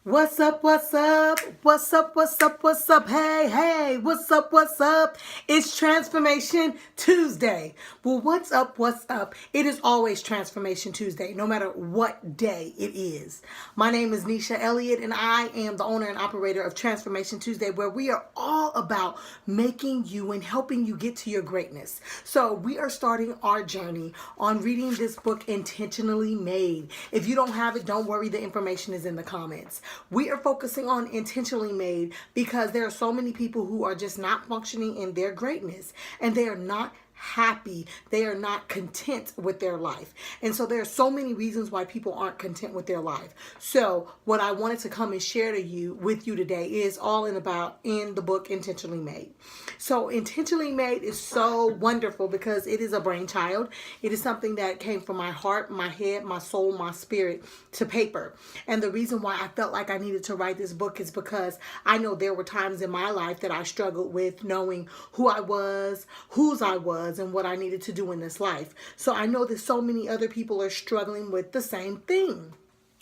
What's up, what's up? What's up, what's up, what's up? Hey, hey, what's up, what's up? It's Transformation Tuesday. Well, what's up, what's up? It is always Transformation Tuesday, no matter what day it is. My name is Nisha Elliott, and I am the owner and operator of Transformation Tuesday, where we are all about making you and helping you get to your greatness. So we are starting our journey on reading this book, Intentionally Made. If you don't have it, don't worry, the information is in the comments. We are focusing on Intentionally Made because there are so many people who are just not functioning in their greatness, and they are not happy. They are not content with their life. And so there are so many reasons why people aren't content with their life. So what I wanted to come and share with you today is all in the book Intentionally Made. So Intentionally Made is so wonderful because it is a brainchild. It is something that came from my heart, my head, my soul, my spirit to paper. And the reason why I felt like I needed to write this book is because I know there were times in my life that I struggled with knowing who I was, whose I was, and what I needed to do in this life. So I know that so many other people are struggling with the same thing.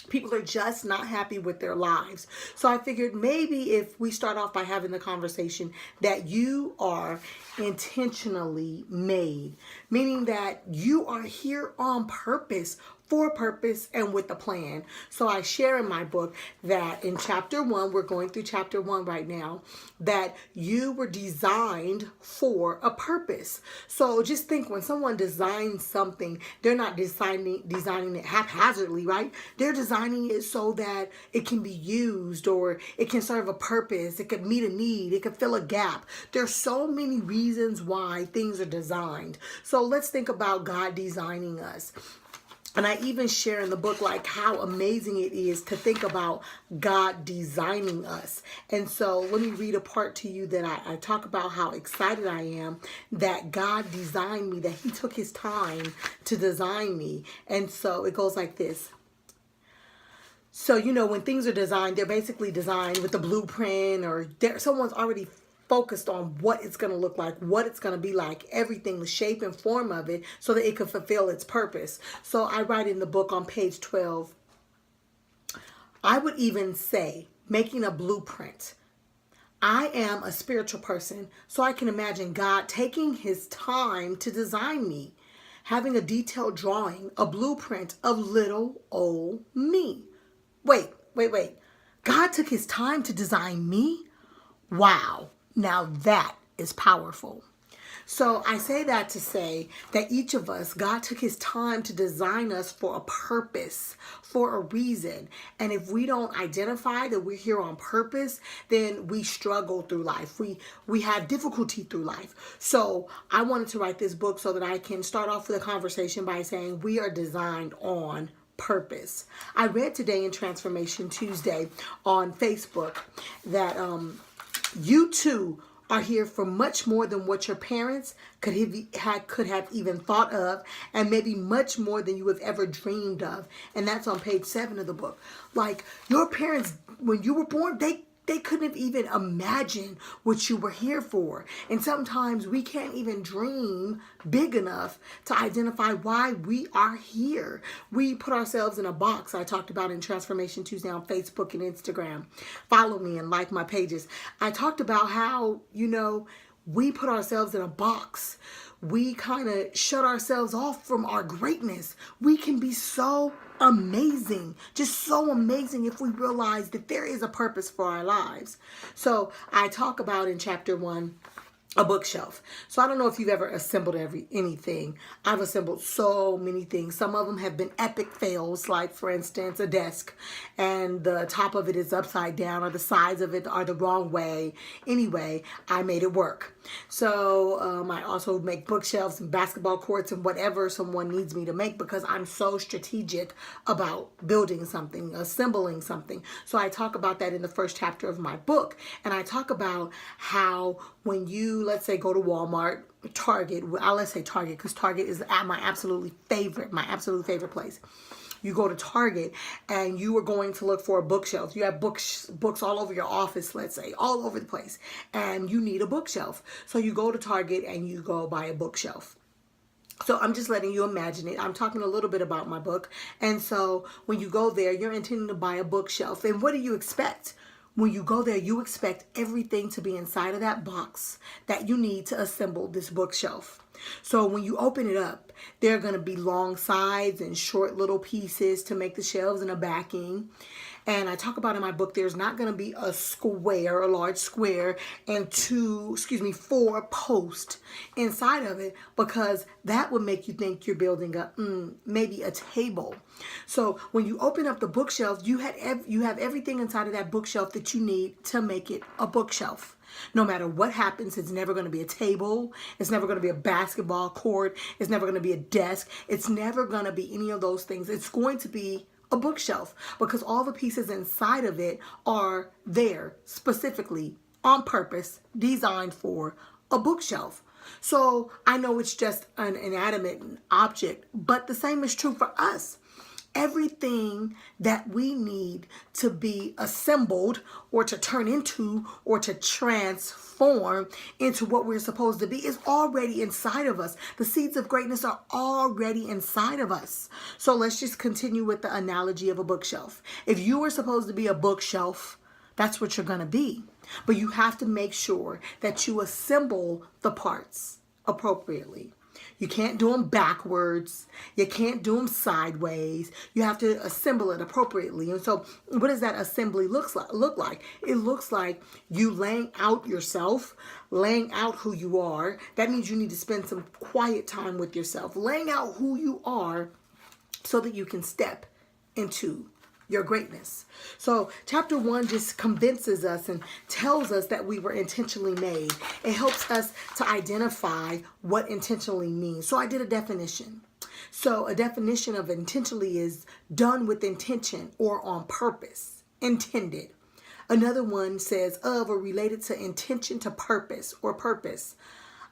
People are just not happy with their lives. So I figured maybe if we start off by having the conversation that you are intentionally made, meaning that you are here on purpose, for purpose, and with a plan. So I share in my book that in chapter 1, we're going through chapter 1 right now, that you were designed for a purpose. So just think, when someone designs something, they're not designing it haphazardly, right? They're designing it so that it can be used, or it can serve a purpose. It could meet a need. It could fill a gap. There's so many reasons why things are designed. So let's think about God designing us. And I even share in the book like how amazing it is to think about God designing us. And so let me read a part to you that I talk about how excited I am that God designed me, that he took his time to design me. And so it goes like this. So, when things are designed, they're basically designed with a blueprint, or someone's already focused on what it's going to look like, what it's going to be like, everything, the shape and form of it, so that it can fulfill its purpose. So I write in the book on page 12, I would even say making a blueprint. I am a spiritual person, so I can imagine God taking his time to design me, having a detailed drawing, a blueprint of little old me. Wait. God took his time to design me? Wow. Now that is powerful. So I say that to say that each of us, God took his time to design us for a purpose, for a reason. And if we don't identify that we're here on purpose, then we struggle through life. We have difficulty through life. So I wanted to write this book so that I can start off with a conversation by saying we are designed on purpose. I read today in Transformation Tuesday on Facebook that you too are here for much more than what your parents could have even thought of, and maybe much more than you have ever dreamed of. And that's on page 7 of the book. Like, your parents, when you were born, they couldn't have even imagined what you were here for. And sometimes we can't even dream big enough to identify why we are here. We put ourselves in a box. I talked about in Transformation Tuesday on Facebook and Instagram. Follow me and like my pages. I talked about how, we put ourselves in a box. We kind of shut ourselves off from our greatness. We can be so amazing, just so amazing, if we realize that there is a purpose for our lives. So I talk about in chapter 1 a bookshelf. So I don't know if you've ever assembled anything. I've assembled so many things. Some of them have been epic fails, like for instance a desk, and the top of it is upside down, or the sides of it are the wrong way. Anyway, I made it work. So I also make bookshelves and basketball courts and whatever someone needs me to make, because I'm so strategic about building something, assembling something. So I talk about that in the first chapter of my book. And I talk about how when you, let's say, go to Walmart, Target, let's say Target, because Target is my absolute favorite place. You go to Target and you are going to look for a bookshelf. You have books all over your office, let's say, all over the place, and you need a bookshelf. So you go to Target and you go buy a bookshelf. So I'm just letting you imagine it. I'm talking a little bit about my book. And so when you go there, you're intending to buy a bookshelf. And what do you expect? When you go there, you expect everything to be inside of that box that you need to assemble this bookshelf. So when you open it up, there are going to be long sides and short little pieces to make the shelves and a backing. And I talk about in my book, there's not going to be a square, a large square, and four posts inside of it, because that would make you think you're building maybe a table. So when you open up the bookshelf, you have everything inside of that bookshelf that you need to make it a bookshelf. No matter what happens, it's never going to be a table. It's never going to be a basketball court. It's never going to be a desk. It's never going to be any of those things. It's going to be a bookshelf, because all the pieces inside of it are there specifically on purpose, designed for a bookshelf. So I know it's just an inanimate object, but the same is true for us. Everything that we need to be assembled or to turn into or to transform into what we're supposed to be is already inside of us. The seeds of greatness are already inside of us. So let's just continue with the analogy of a bookshelf. If you were supposed to be a bookshelf, that's what you're going to be. But you have to make sure that you assemble the parts appropriately. You can't do them backwards. You can't do them sideways. You have to assemble it appropriately. And so what does that assembly look like? It looks like you laying out yourself, laying out who you are. That means you need to spend some quiet time with yourself, laying out who you are so that you can step into your greatness. So chapter 1 just convinces us and tells us that we were intentionally made. It helps us to identify what intentionally means. So I did a definition. So a definition of intentionally is done with intention or on purpose, intended. Another one says of or related to intention to purpose or purpose.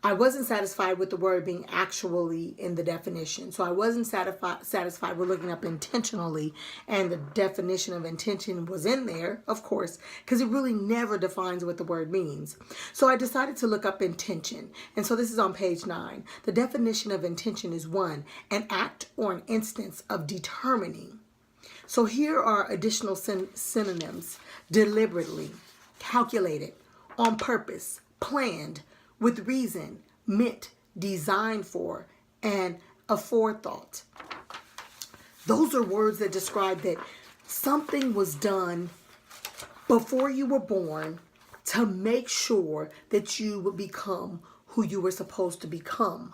I wasn't satisfied with the word being actually in the definition. So I wasn't satisfied with looking up intentionally, and the definition of intention was in there, of course, because it really never defines what the word means. So I decided to look up intention. And so this is on page 9. The definition of intention is 1, an act or an instance of determining. So here are additional synonyms: deliberately, calculated, on purpose, planned, with reason, meant, designed for, and aforethought. Those are words that describe that something was done before you were born to make sure that you would become who you were supposed to become.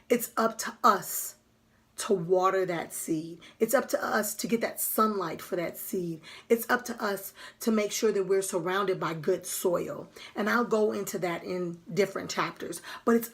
It's up to us to water that seed. It's up to us to get that sunlight for that seed. It's up to us to make sure that we're surrounded by good soil. And I'll go into that in different chapters. But it's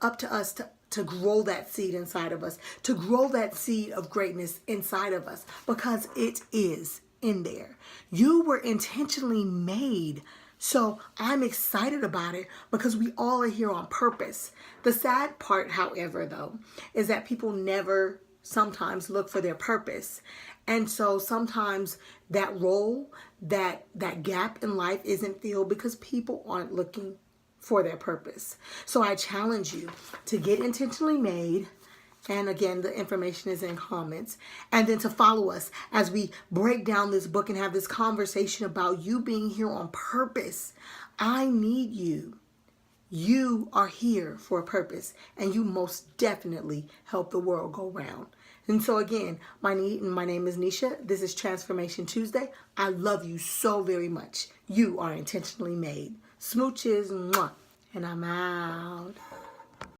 up to us to grow that seed inside of us, to grow that seed of greatness inside of us, because it is in there. You were intentionally made. So I'm excited about it because we all are here on purpose. The sad part, however, though, is that people never sometimes look for their purpose. And so sometimes that role, that gap in life isn't filled because people aren't looking for their purpose. So I challenge you to get intentionally made. And again, the information is in comments. And then to follow us as we break down this book and have this conversation about you being here on purpose. I need you. You are here for a purpose, and you most definitely help the world go round. And so again, my name is Nisha. This is Transformation Tuesday. I love you so very much. You are intentionally made. Smooches, mwah, and I'm out.